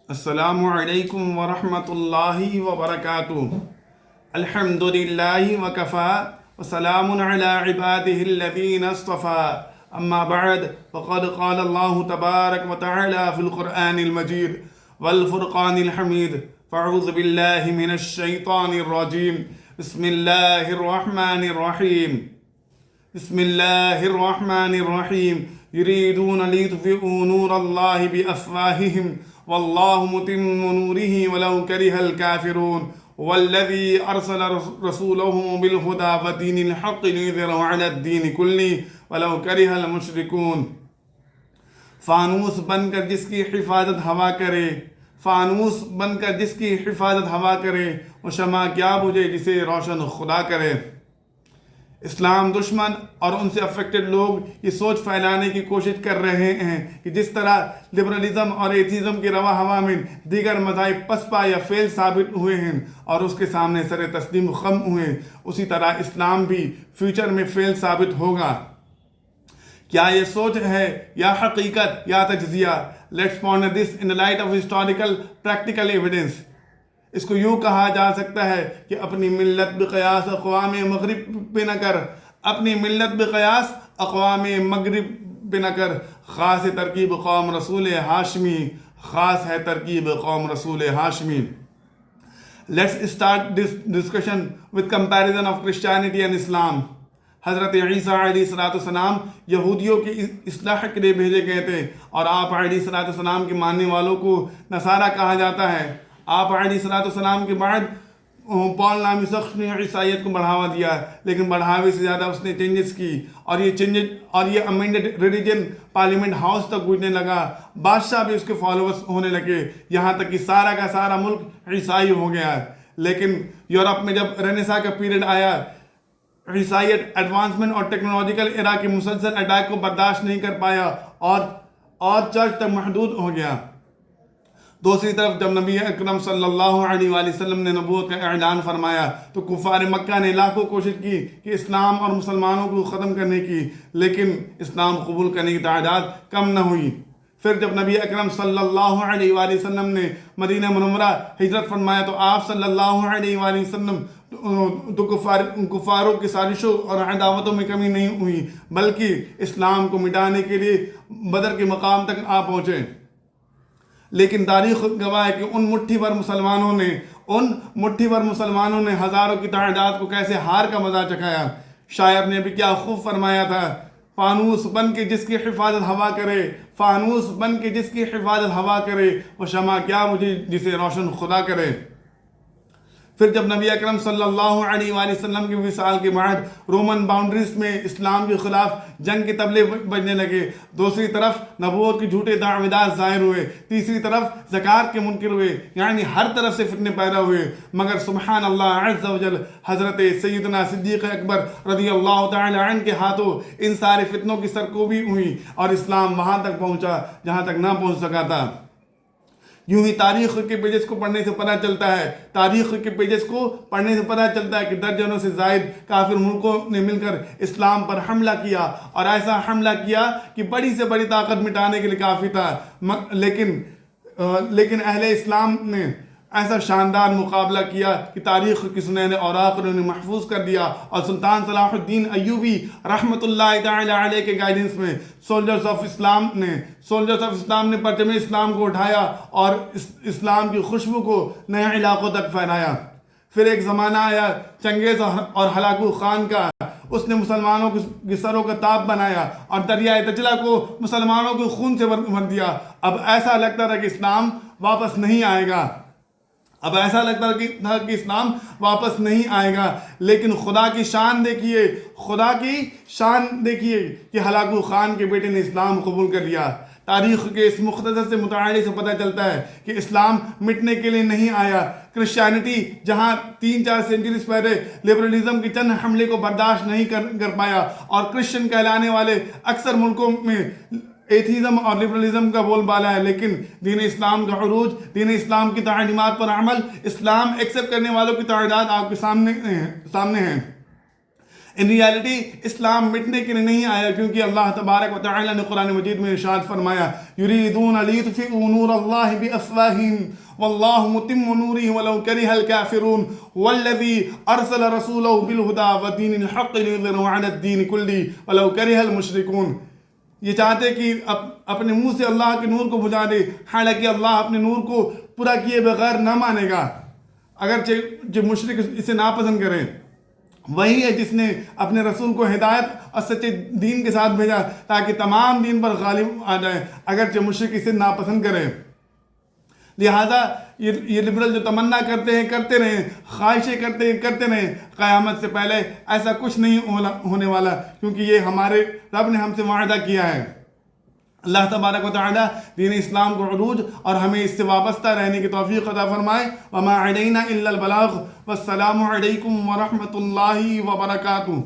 السلام علیکم ورحمۃ اللہ وبرکاتہ۔ الحمد للہ وکفا وسلام علی عبادہ الذین اصطفا، اما بعد فقد قال اللہ تبارک وتعالی فی القرآن المجید والفرقان الحمید، فاعوذ باللہ من الشیطان الرجیم، بسم اللہ الرحمن الرحیم، بسم اللہ الرحمن الرحیم۔ یریدون لیطفئوا نور اللہ بافواہہم واللہ متم نورہ ولو کرہ الکافرون، والذی ارسل رسولہ بالہدی ودین الحق لیظہرہ علی الدین کلہ ولو کرہ المشرکون۔ فانوس بن کر جس کی حفاظت ہوا کرے، فانوس بن کر جس کی حفاظت ہوا کرے، وہ شمع کیا بجھے جسے روشن خدا کرے۔ اسلام دشمن اور ان سے افیکٹڈ لوگ یہ سوچ پھیلانے کی کوشش کر رہے ہیں کہ جس طرح لبرلزم اور ایتھیزم کی رواں ہوا میں دیگر مذاہب پسپا یا فیل ثابت ہوئے ہیں اور اس کے سامنے سر تسلیم خم ہوئے، اسی طرح اسلام بھی فیوچر میں فیل ثابت ہوگا۔ کیا یہ سوچ ہے یا حقیقت یا تجزیہ؟ Let's ponder this in light of historical practical evidence. اس کو یوں کہا جا سکتا ہے کہ اپنی ملت بقیاس اقوام مغرب پہ نہ کر، اپنی ملت بقیاس اقوام مغرب پہ نہ کر، خاص ہے ترکیب قوم رسول ہاشمی، خاص ہے ترکیب قوم رسول Hashmi. Let's start this discussion with comparison of Christianity and Islam۔ حضرت عیسیٰ علیہ السلام یہودیوں کی اصلاح کے لیے بھیجے گئے تھے، اور آپ علیہ السلام کے ماننے والوں کو نصارہ کہا جاتا ہے۔ آپ علیہ السلام کے بعد پال نامی شخص نے عیسائیت کو بڑھاوا دیا، لیکن بڑھاوے سے زیادہ اس نے چینجز کی، اور یہ امینڈڈ ریلیجن پارلیمنٹ ہاؤس تک گونجنے لگا۔ بادشاہ بھی اس کے فالوورز ہونے لگے، یہاں تک کہ سارا کا سارا ملک عیسائی ہو گیا۔ لیکن یورپ میں جب رینیسا کا پیریڈ آیا، عیسائیت ایڈوانسمنٹ اور ٹیکنالوجیکل ایرا کے مسلسل اٹیک کو برداشت نہیں کر پایا اور چرچ تک محدود ہو گیا۔ دوسری طرف جب نبی اکرم صلی اللہ علیہ وآلہ وسلم نے نبوت کا اعلان فرمایا تو کفار مکہ نے لاکھوں کوشش کی کہ اسلام اور مسلمانوں کو ختم کرنے کی، لیکن اسلام قبول کرنے کی تعداد کم نہ ہوئی۔ پھر جب نبی اکرم صلی اللہ علیہ وآلہ وسلم نے مدینہ منورہ ہجرت فرمایا تو آپ صلی اللہ علیہ وآلہ وسلم تو کفاروں کی سازشوں اور عداوتوں میں کمی نہیں ہوئی، بلکہ اسلام کو مٹانے کے لیے بدر کے مقام تک آ پہنچے۔ لیکن تاریخ گواہ ہے کہ ان مٹھی بھر مسلمانوں نے ہزاروں کی تعداد کو کیسے ہار کا مزہ چکھایا۔ شاعر نے بھی کیا خوب فرمایا تھا، فانوس بن کے جس کی حفاظت ہوا کرے، فانوس بن کے جس کی حفاظت ہوا کرے، وہ شمع کیا مجھے جسے روشن خدا کرے۔ پھر جب نبی اکرم صلی اللہ علیہ وآلہ وسلم کے وصال کے بعد رومن باؤنڈریز میں اسلام کے خلاف جنگ کے طبلے بجنے لگے، دوسری طرف نبوت کے جھوٹے دعویدار ظاہر ہوئے، تیسری طرف زکوٰۃ کے منکر ہوئے، یعنی ہر طرف سے فتنے پیدا ہوئے، مگر سبحان اللہ عز و جل حضرت سیدنا صدیق اکبر رضی اللہ تعالی عنہ کے ہاتھوں ان سارے فتنوں کی سرکوبی ہوئی اور اسلام وہاں تک پہنچا جہاں تک نہ پہنچ سکا تھا۔ یوں ہی تاریخ کے پیجز کو پڑھنے سے پتہ چلتا ہے کہ درجنوں سے زائد کافر ملکوں نے مل کر اسلام پر حملہ کیا، اور ایسا حملہ کیا کہ بڑی سے بڑی طاقت مٹانے کے لیے کافی تھا، لیکن اہل اسلام نے ایسا شاندار مقابلہ کیا کہ تاریخ کی سنہرے اوراق نے انہیں محفوظ کر دیا، اور سلطان صلاح الدین ایوبی رحمۃ اللہ تعالی علیہ کے گائیڈنس میں سولجرز آف اسلام نے پرچم اسلام کو اٹھایا اور اسلام کی خوشبو کو نئے علاقوں تک پھیلایا۔ پھر ایک زمانہ آیا چنگیز اور ہلاکو خان کا، اس نے مسلمانوں کے سروں کا تاپ بنایا اور دریائے دجلہ کو مسلمانوں کے خون سے بھر دیا۔ اب ایسا لگتا تھا کہ اسلام واپس نہیں آئے گا، لیکن خدا کی شان دیکھیے کہ ہلاکو خان کے بیٹے نے اسلام قبول کر لیا۔ تاریخ کے اس مختصر سے مطالعے سے پتہ چلتا ہے کہ اسلام مٹنے کے لیے نہیں آیا۔ کرسچینٹی جہاں 3-4 سینچریز پہلے لبرلزم کے چند حملے کو برداشت نہیں کر پایا، اور کرسچن کہلانے والے اکثر ملکوں میں ایتھیزم اور لبرلزم کا بول بالا ہے، لیکن دین اسلام کا عروج، دین اسلام کی تعلیمات پر عمل، اسلام ایکسپٹ کرنے والوں کی تعداد آپ کے سامنے ہے۔ ان ریالٹی اسلام مٹنے کے لیے نہیں آیا، کیونکہ اللہ تبارک و تعالی نے قرآن مجید میں ارشاد فرمایا یریدون لیطفئوا نور اللہ بافواہہم واللہ متم نورہ ولو کرہ الکافرون والذی ارسل رسولہ بالہدی ودین الحق لیظہرہ علی الدین کلہ ولو کرہ المشرکون۔ یہ چاہتے کہ اپنے منہ سے اللہ کے نور کو بجھا دے، حالانکہ اللہ اپنے نور کو پورا کیے بغیر نہ مانے گا، اگرچہ جو مشرک اسے ناپسند کریں۔ وہی ہے جس نے اپنے رسول کو ہدایت اور سچے دین کے ساتھ بھیجا تاکہ تمام دین پر غالب آ جائے، اگرچہ مشرک اسے ناپسند کریں۔ لہذا یہ لبرل جو تمنا کرتے ہیں کرتے رہیں، خواہشیں کرتے ہیں کرتے رہیں، قیامت سے پہلے ایسا کچھ نہیں ہونے والا، کیونکہ یہ ہمارے رب نے ہم سے وعدہ کیا ہے۔ اللہ تبارک و تعالی دین اسلام کو عروج اور ہمیں اس سے وابستہ رہنے کی توفیق عطا فرمائے۔ وما علینا الا البلاغ، والسلام علیکم ورحمۃ اللہ وبرکاتہ۔